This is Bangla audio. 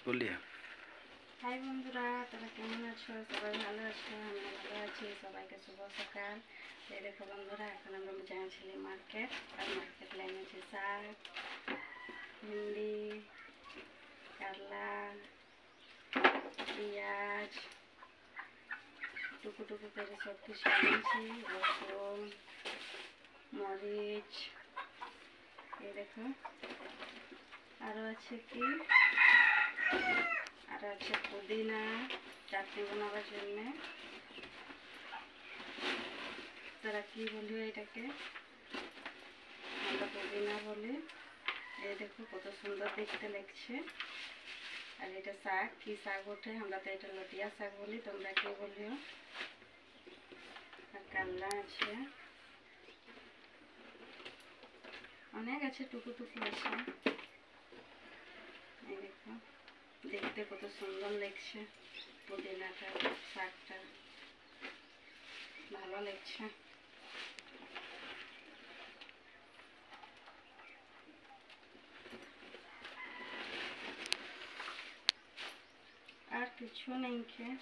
বলিয়ে। হাই বন্ধুরা, তোমরা কেমন আছো? সবাই ভালো আছো? আমি ভালো আছি। সবাইকে শুভ সকাল। এই দেখো বন্ধুরা, এখন আমরা যাচ্ছিলাম মার্কেট। আর মার্কেট লাইনে আছে শাক, ভিন্ডি, কারলা, পেঁয়াজ, টুকু টুকু করে সব কিছু এনেছি। রসুন, মরিচ, এই দেখো আরও আছে কি, আর আছে পুদিনা চাটনি বানাবার জন্যে। তারা কি বলি এটাকে, আমরা পুদিনা বলি। এই দেখো কত সুন্দর দেখতে লাগছে। আর এটা শাক, কি শাক ওঠে, আমরা তো এটা লটিয়া শাক বলি, তোমরা কি বলিও। আর কাল্লা আছে, অনেক আছে, টুকু টুকু আছে। এই দেখো দেখতে কত সুন্দর লাগছে, পুদিনাটা, শাকটা ভালো লাগছে। আর কিছু নেই খেয়ে